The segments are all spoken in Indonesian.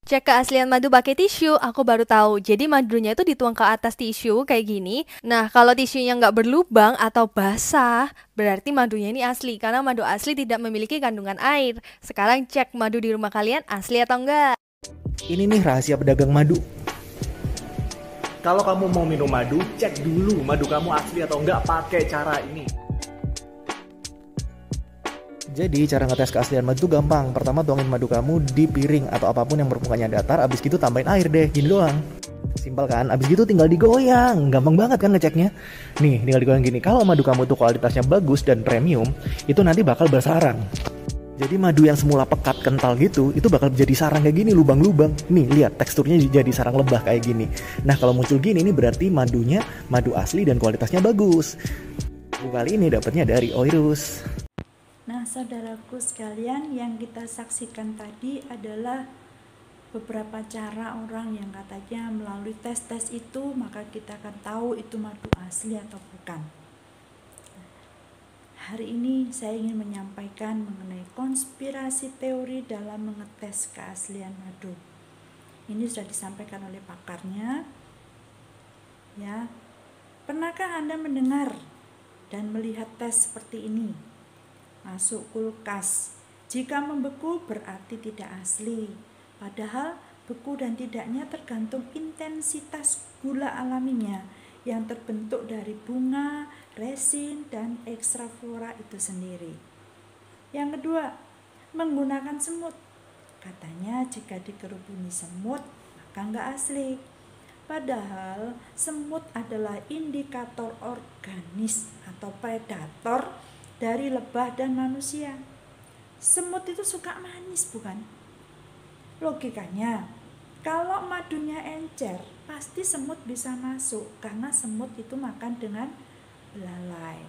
Cek keaslian madu pakai tisu, aku baru tahu. Jadi madunya itu dituang ke atas tisu kayak gini. Nah, kalau tisunya nggak berlubang atau basah, berarti madunya ini asli. Karena madu asli tidak memiliki kandungan air. Sekarang cek madu di rumah kalian asli atau enggak. Ini nih rahasia pedagang madu. Kalau kamu mau minum madu, cek dulu madu kamu asli atau enggak pakai cara ini. Jadi cara ngetes keaslian madu tuh gampang. Pertama tuangin madu kamu di piring atau apapun yang permukaannya datar. Abis gitu tambahin air deh, gini doang. Simpel kan? Abis gitu tinggal digoyang. Gampang banget kan ngeceknya. Nih, tinggal digoyang gini. Kalau madu kamu tuh kualitasnya bagus dan premium, itu nanti bakal bersarang. Jadi madu yang semula pekat kental gitu, itu bakal jadi sarang kayak gini, lubang-lubang. Nih, lihat teksturnya jadi sarang lebah kayak gini. Nah, kalau muncul gini, ini berarti madunya madu asli dan kualitasnya bagus. Kali ini dapatnya dari Oirus. Nah, saudaraku sekalian, yang kita saksikan tadi adalah beberapa cara orang yang katanya melalui tes-tes itu maka kita akan tahu itu madu asli atau bukan. Hari ini saya ingin menyampaikan mengenai konspirasi teori dalam mengetes keaslian madu. Ini sudah disampaikan oleh pakarnya. Ya. Pernahkah Anda mendengar dan melihat tes seperti ini? Masuk kulkas. Jika membeku berarti tidak asli. Padahal beku dan tidaknya tergantung intensitas gula alaminya yang terbentuk dari bunga, resin, dan ekstravora itu sendiri. Yang kedua, menggunakan semut. Katanya jika dikerubuni semut maka nggak asli. Padahal semut adalah indikator organis atau predator dari lebah dan manusia. Semut itu suka manis, bukan? Logikanya, kalau madunya encer, pasti semut bisa masuk karena semut itu makan dengan belalai.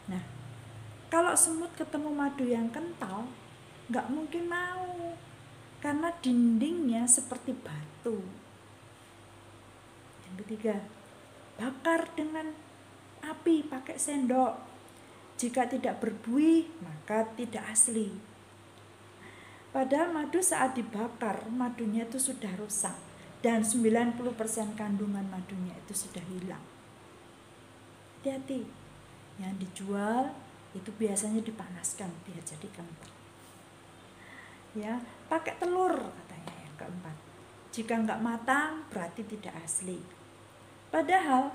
Nah, kalau semut ketemu madu yang kental, nggak mungkin mau karena dindingnya seperti batu. Yang ketiga, bakar dengan api pakai sendok. Jika tidak berbuih, maka tidak asli. Padahal madu saat dibakar, madunya itu sudah rusak. Dan 90% kandungan madunya itu sudah hilang. Hati-hati. Yang dijual itu biasanya dipanaskan biar jadi kental. Ya, pakai telur katanya yang keempat. Jika nggak matang, berarti tidak asli. Padahal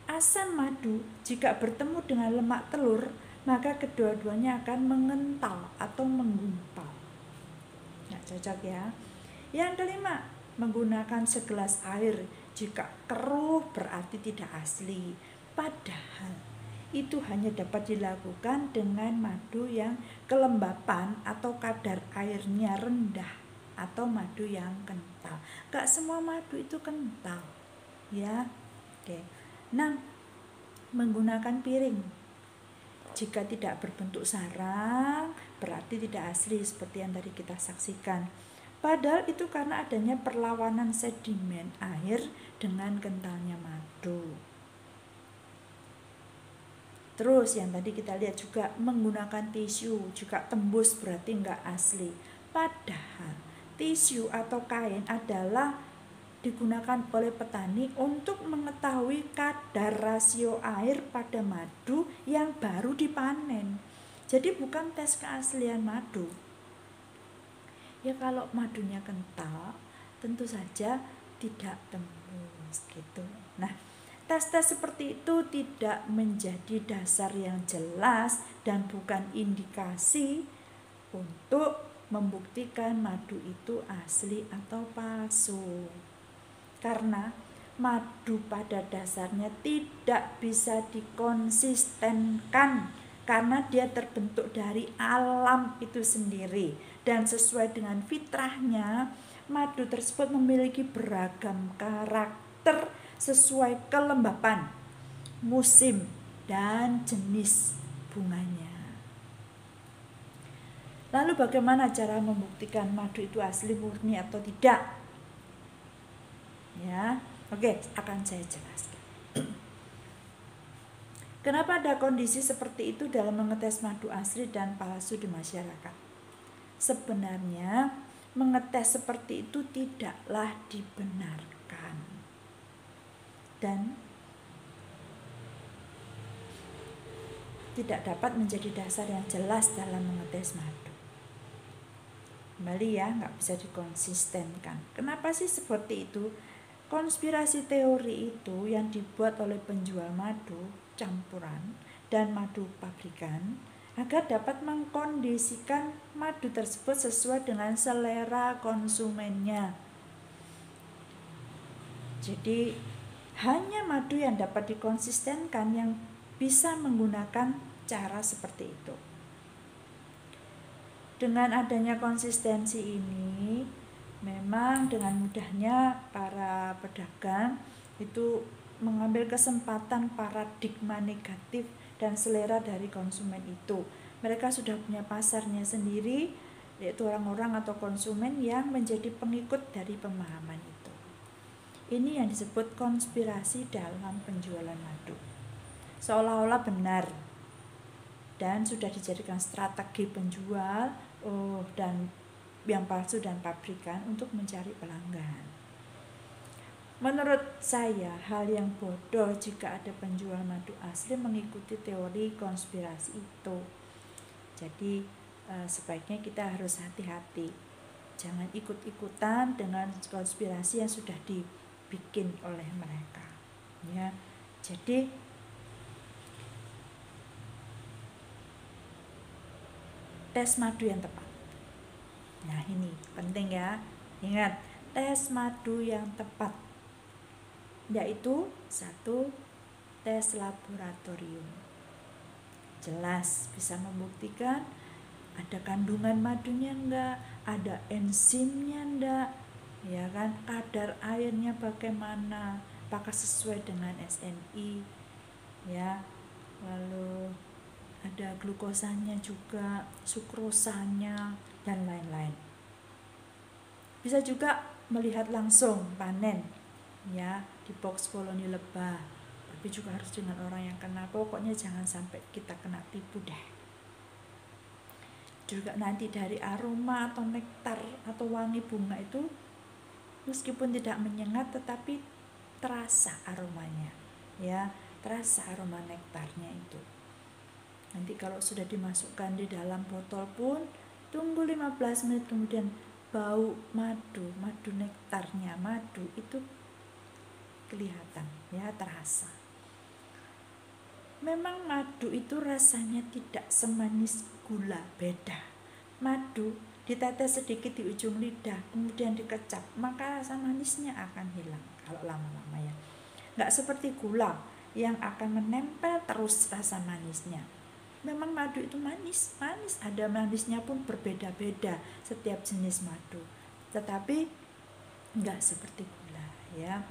asam madu jika bertemu dengan lemak telur, maka kedua-duanya akan mengental atau menggumpal. Nah, cocok ya. Yang kelima, menggunakan segelas air. Jika keruh berarti tidak asli. Padahal itu hanya dapat dilakukan dengan madu yang kelembapan atau kadar airnya rendah atau madu yang kental. Gak semua madu itu kental. Ya. Oke. 6. Menggunakan piring. Jika tidak berbentuk sarang, berarti tidak asli seperti yang tadi kita saksikan. Padahal itu karena adanya perlawanan sedimen air dengan kentalnya madu. Terus yang tadi kita lihat juga menggunakan tisu. Jika tembus berarti enggak asli. Padahal tisu atau kain adalah digunakan oleh petani untuk mengetahui kadar rasio air pada madu yang baru dipanen. Jadi bukan tes keaslian madu. Ya kalau madunya kental, tentu saja tidak tembus gitu. Nah, tes-tes seperti itu tidak menjadi dasar yang jelas dan bukan indikasi untuk membuktikan madu itu asli atau palsu. Karena madu pada dasarnya tidak bisa dikonsistenkan karena dia terbentuk dari alam itu sendiri dan sesuai dengan fitrahnya madu tersebut memiliki beragam karakter sesuai kelembapan, musim, dan jenis bunganya. Lalu bagaimana cara membuktikan madu itu asli murni atau tidak? Ya, oke, akan saya jelaskan. Kenapa ada kondisi seperti itu dalam mengetes madu asli dan palsu di masyarakat? Sebenarnya mengetes seperti itu tidaklah dibenarkan dan tidak dapat menjadi dasar yang jelas dalam mengetes madu. Kembali ya, nggak bisa dikonsistenkan. Kenapa sih seperti itu? Konspirasi teori itu yang dibuat oleh penjual madu campuran dan madu pabrikan agar dapat mengkondisikan madu tersebut sesuai dengan selera konsumennya. Jadi hanya madu yang dapat dikonsistenkan yang bisa menggunakan cara seperti itu. Dengan adanya konsistensi ini, memang dengan mudahnya para pedagang itu mengambil kesempatan paradigma negatif dan selera dari konsumen itu. Mereka sudah punya pasarnya sendiri, yaitu orang-orang atau konsumen yang menjadi pengikut dari pemahaman itu. Ini yang disebut konspirasi dalam penjualan madu. Seolah-olah benar dan sudah dijadikan strategi penjual dan yang palsu dan pabrikan untuk mencari pelanggan. Menurut saya, hal yang bodoh jika ada penjual madu asli mengikuti teori konspirasi itu. Jadi sebaiknya kita harus hati-hati. Jangan ikut-ikutan dengan konspirasi yang sudah dibikin oleh mereka. Ya, jadi tes madu yang tepat. Nah, ini penting ya. Ingat, tes madu yang tepat yaitu 1. Tes laboratorium. Jelas bisa membuktikan ada kandungan madunya enggak, ada enzimnya enggak, ya kan, kadar airnya bagaimana, apakah sesuai dengan SNI, ya, lalu ada glukosanya juga, sukrosanya, dan lain-lain. Bisa juga melihat langsung panen, ya, di box koloni lebah, tapi juga harus dengan orang yang kenal. Pokoknya jangan sampai kita kena tipu deh. Juga nanti dari aroma atau nektar atau wangi bunga itu meskipun tidak menyengat tetapi terasa aromanya, ya, terasa aroma nektarnya itu. Nanti kalau sudah dimasukkan di dalam botol pun tunggu 15 menit kemudian bau madu nektarnya, madu itu kelihatan, ya, terasa. Memang madu itu rasanya tidak semanis gula, beda. Madu ditetes sedikit di ujung lidah, kemudian dikecap, maka rasa manisnya akan hilang kalau lama-lama, ya. Nggak seperti gula yang akan menempel terus rasa manisnya. Memang madu itu manis, ada manisnya pun berbeda-beda setiap jenis madu. Tetapi nggak seperti gula, ya.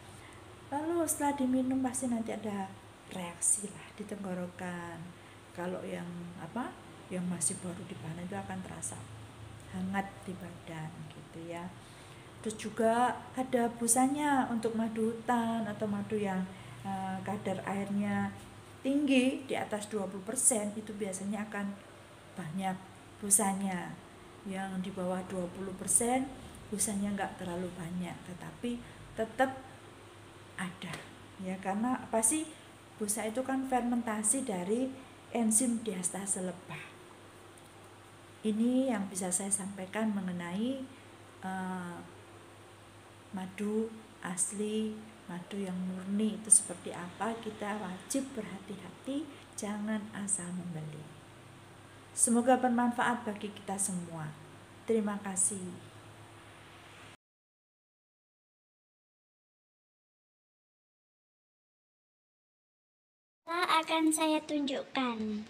Lalu setelah diminum pasti nanti ada reaksi lah di tenggorokan. Kalau yang masih baru dipanen itu akan terasa hangat di badan gitu, ya. Terus juga ada busanya untuk madu hutan atau madu yang kadar airnya tinggi di atas 20%, itu biasanya akan banyak busanya. Yang di bawah 20% busanya nggak terlalu banyak, tetapi tetap ada, ya, karena apa sih, busa itu kan fermentasi dari enzim diastase lebah. Ini yang bisa saya sampaikan mengenai madu asli, madu yang murni itu seperti apa. Kita wajib berhati-hati, jangan asal membeli. Semoga bermanfaat bagi kita semua. Terima kasih. Akan saya tunjukkan.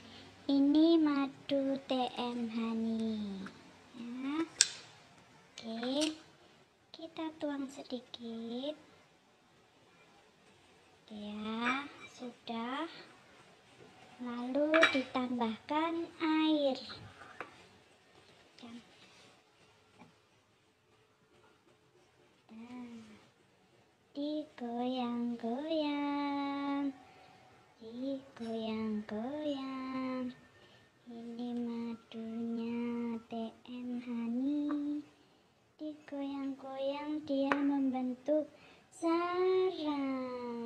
Ini madu TM Honey. Ya. Oke. Kita tuang sedikit. Ya, sudah. Lalu ditambahkan air. Digoyang-goyang. Digoyang-goyang. Ini madunya TM Honey. Goyang-goyang dia membentuk sarang.